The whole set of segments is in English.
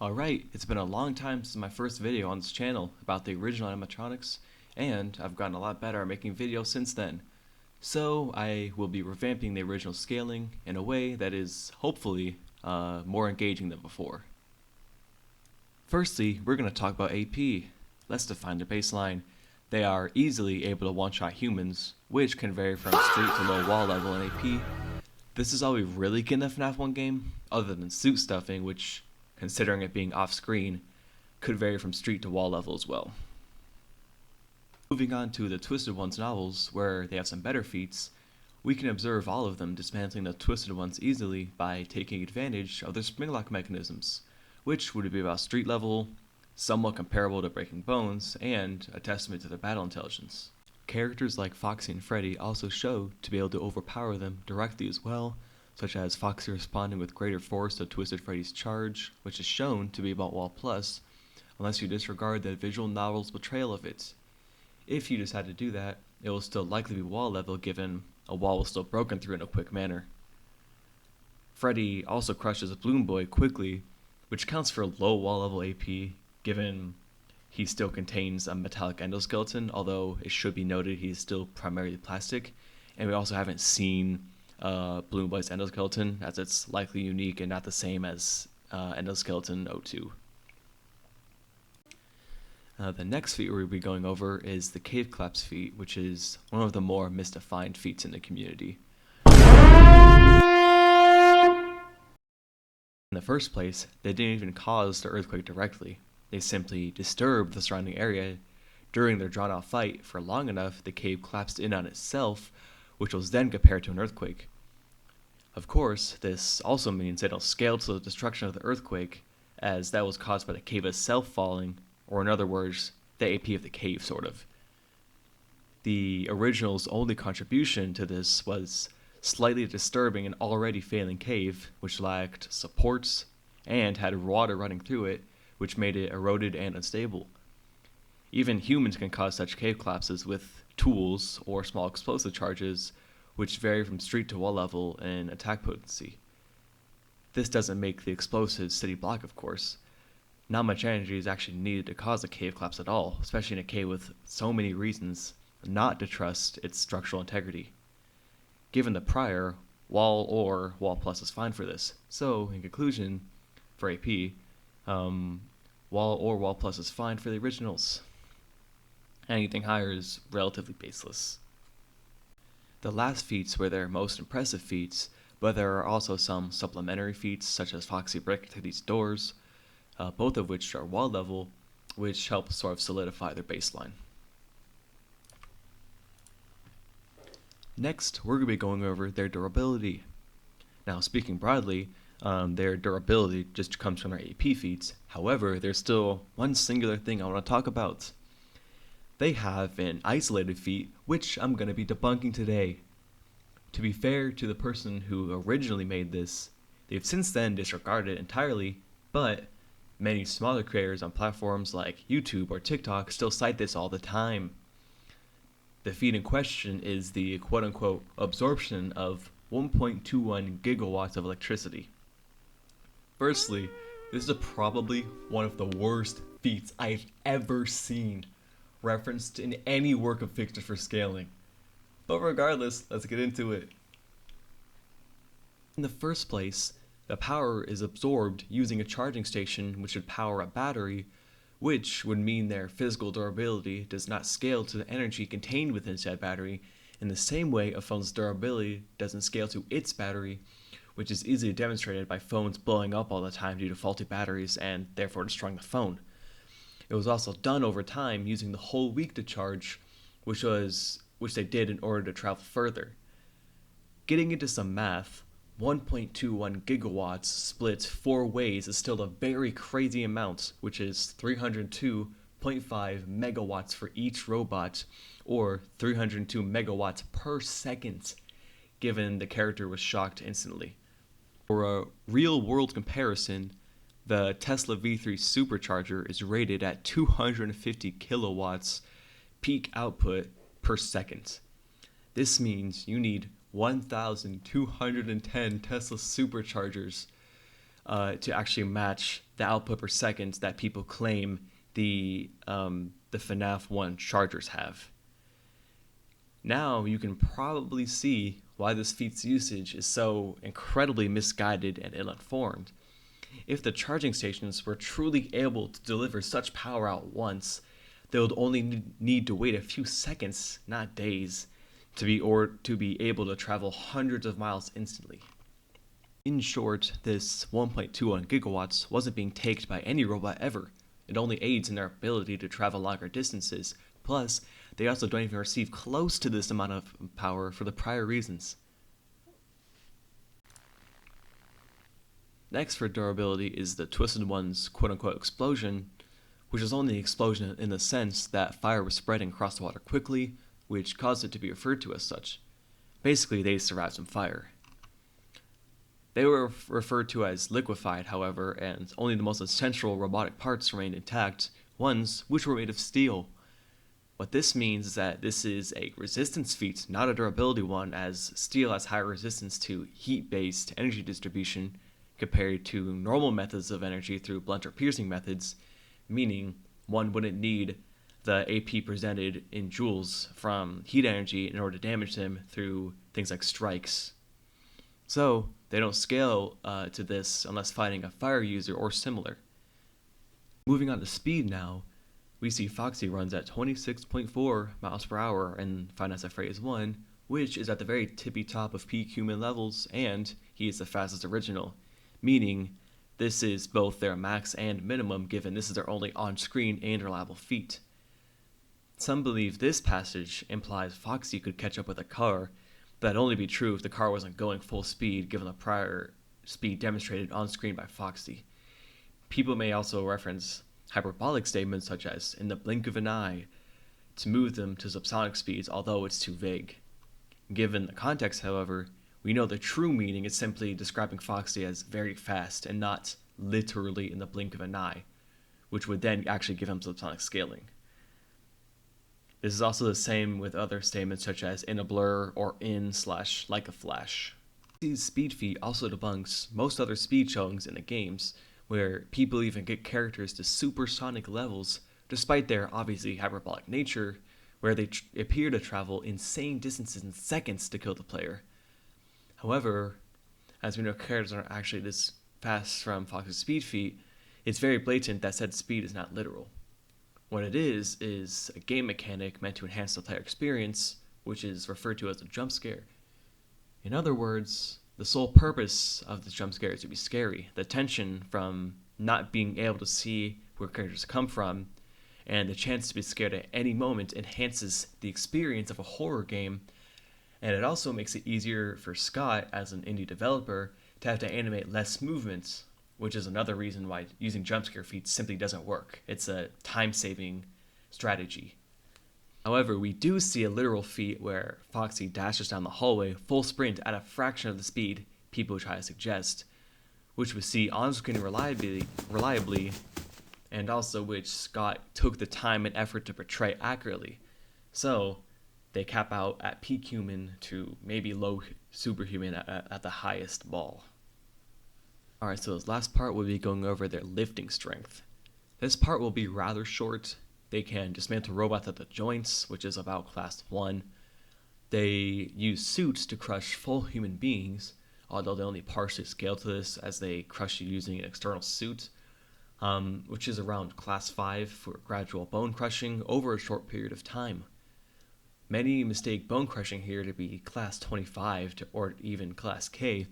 Alright, it's been a long time since my first video on this channel about the original animatronics, and I've gotten a lot better at making videos since then. So I will be revamping the original scaling in a way that is, hopefully, more engaging than before. Firstly, we're going to talk about AP. Let's define their baseline. They are easily able to one-shot humans, which can vary from street to low wall level in AP. This is all we really get in a FNAF 1 game, other than suit stuffing, which, considering it being off-screen, could vary from street to wall level as well. Moving on to the Twisted Ones novels, where they have some better feats, we can observe all of them dismantling the Twisted Ones easily by taking advantage of their spring-lock mechanisms, which would be about street level, somewhat comparable to Breaking Bones, and a testament to their battle intelligence. Characters like Foxy and Freddy also show to be able to overpower them directly as well, such as Foxy responding with greater force to Twisted Freddy's charge, which is shown to be about wall plus, unless you disregard the visual novel's portrayal of it. If you decide to do that, it will still likely be wall level given a wall was still broken through in a quick manner. Freddy also crushes a Bloom Boy quickly, which counts for low wall level AP given he still contains a metallic endoskeleton, although it should be noted he's still primarily plastic, and we also haven't seen Bloom Boy's endoskeleton, as it's likely unique and not the same as endoskeleton 02. The next feat we'll be going over is the Cave Collapse feat, which is one of the more misdefined feats in the community. In the first place, they didn't even cause the earthquake directly. They simply disturbed the surrounding area. During their drawn-out fight, for long enough, the cave collapsed in on itself, which was then compared to an earthquake. Of course, this also means they don't scale to the destruction of the earthquake, as that was caused by the cave itself falling, or in other words, the AP of the cave, sort of. The original's only contribution to this was slightly disturbing an already failing cave, which lacked supports and had water running through it, which made it eroded and unstable. Even humans can cause such cave collapses with tools or small explosive charges, which vary from street to wall level in attack potency. This doesn't make the explosives city block, of course. Not much energy is actually needed to cause a cave collapse at all, especially in a cave with so many reasons not to trust its structural integrity. Given the prior, wall or wall plus is fine for this. So, in conclusion, for AP, wall or wall plus is fine for the originals. Anything higher is relatively baseless. The last feats were their most impressive feats, but there are also some supplementary feats such as Foxy breaking through these doors, both of which are wall level, which help sort of solidify their baseline. Next, we're going to be going over their durability. Now, speaking broadly, their durability just comes from their AP feats. However, there's still one singular thing I want to talk about. They have an isolated feat, which I'm going to be debunking today. To be fair to the person who originally made this, they've since then disregarded it entirely, but many smaller creators on platforms like YouTube or TikTok still cite this all the time. The feat in question is the quote-unquote absorption of 1.21 gigawatts of electricity. Firstly, this is probably one of the worst feats I've ever seen referenced in any work of fiction for scaling. But regardless, let's get into it. In the first place, the power is absorbed using a charging station which would power a battery, which would mean their physical durability does not scale to the energy contained within said battery in the same way a phone's durability doesn't scale to its battery, which is easily demonstrated by phones blowing up all the time due to faulty batteries and therefore destroying the phone. It was also done over time using the whole week to charge, which they did in order to travel further. Getting into some math, 1.21 gigawatts split 4 ways is still a very crazy amount, which is 302.5 megawatts for each robot, or 302 megawatts per second, given the character was shocked instantly. For a real-world comparison, the Tesla V3 supercharger is rated at 250 kilowatts peak output per second. This means you need 1,210 Tesla superchargers to actually match the output per second that people claim the FNAF 1 chargers have. Now you can probably see why this feat's usage is so incredibly misguided and ill-informed. If the charging stations were truly able to deliver such power at once, they would only need to wait a few seconds, not days, to be able to travel hundreds of miles instantly. In short, this 1.21 gigawatts wasn't being taken by any robot ever. It only aids in their ability to travel longer distances, plus they also don't even receive close to this amount of power for the prior reasons. Next for durability is the Twisted One's quote-unquote explosion, which is only an explosion in the sense that fire was spreading across the water quickly, which caused it to be referred to as such. Basically, they survived some fire. They were referred to as liquefied, however, and only the most essential robotic parts remained intact, ones which were made of steel. What this means is that this is a resistance feat, not a durability one, as steel has higher resistance to heat-based energy distribution compared to normal methods of energy through blunt or piercing methods, meaning one wouldn't need the AP presented in joules from heat energy in order to damage them through things like strikes. So they don't scale to this unless fighting a fire user or similar. Moving on to speed now, we see Foxy runs at 26.4 miles per hour in Five Nights at Freddy's 1, which is at the very tippy top of peak human levels, and he is the fastest original, meaning this is both their max and minimum given this is their only on-screen and reliable feat. Some believe this passage implies Foxy could catch up with a car, but that'd only be true if the car wasn't going full speed given the prior speed demonstrated on screen by Foxy. People may also reference hyperbolic statements such as in the blink of an eye to move them to subsonic speeds, although it's too vague. Given the context, however, we know the true meaning is simply describing Foxy as very fast and not literally in the blink of an eye, which would then actually give him subsonic scaling. This is also the same with other statements such as in a blur or in/like a flash. Foxy's speed feat also debunks most other speed showings in the games, where people even get characters to supersonic levels despite their obviously hyperbolic nature, where they appear to travel insane distances in seconds to kill the player. However, as we know characters aren't actually this fast from Fox's speed feat, it's very blatant that said speed is not literal. What it is a game mechanic meant to enhance the player experience, which is referred to as a jump scare. In other words, the sole purpose of the jump scare is to be scary. The tension from not being able to see where characters come from, and the chance to be scared at any moment enhances the experience of a horror game, and it also makes it easier for Scott, as an indie developer, to have to animate less movements, which is another reason why using jump scare feats simply doesn't work. It's a time-saving strategy. However, we do see a literal feat where Foxy dashes down the hallway full sprint at a fraction of the speed people try to suggest, which we see on-screen reliably, and also which Scott took the time and effort to portray accurately. So they cap out at peak human to maybe low superhuman at the highest ball. Alright, so this last part will be going over their lifting strength. This part will be rather short. They can dismantle robots at the joints, which is about class 1. They use suits to crush full human beings, although they only partially scale to this as they crush you using an external suit, which is around class 5 for gradual bone crushing over a short period of time. Many mistake bone crushing here to be class 25 or even class K,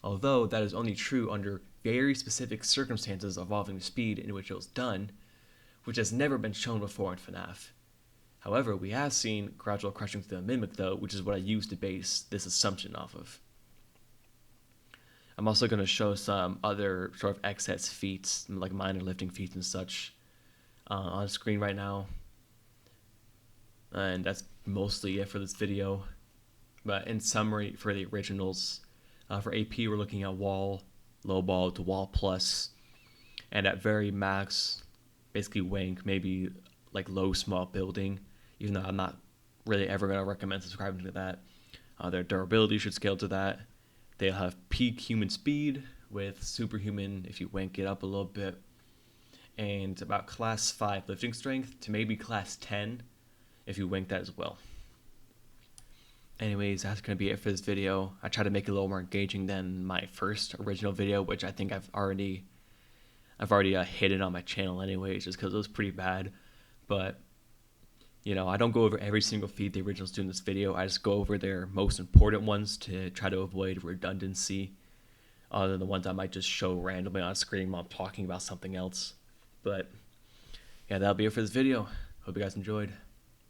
although that is only true under very specific circumstances involving the speed in which it was done, which has never been shown before in FNAF. However, we have seen gradual crushing through the Mimic though, which is what I use to base this assumption off of. I'm also going to show some other sort of excess feats, like minor lifting feats and such, on screen right now. And that's mostly it for this video. But in summary, for the originals, for AP we're looking at wall, low ball to wall plus, and at very max, basically wank, maybe like low small building, even though I'm not really ever going to recommend subscribing to that. Their durability should scale to that. They'll have peak human speed, with superhuman if you wank it up a little bit, and about class 5 lifting strength to maybe class 10 if you wank that as well. Anyways, that's going to be it for this video. I try to make it a little more engaging than my first original video, which I think I've already hidden on my channel anyways, just because it was pretty bad. But you know, I don't go over every single feat the originals do in this video. I just go over their most important ones to try to avoid redundancy, other than the ones I might just show randomly on screen while I'm talking about something else. But yeah, that'll be it for this video. Hope you guys enjoyed.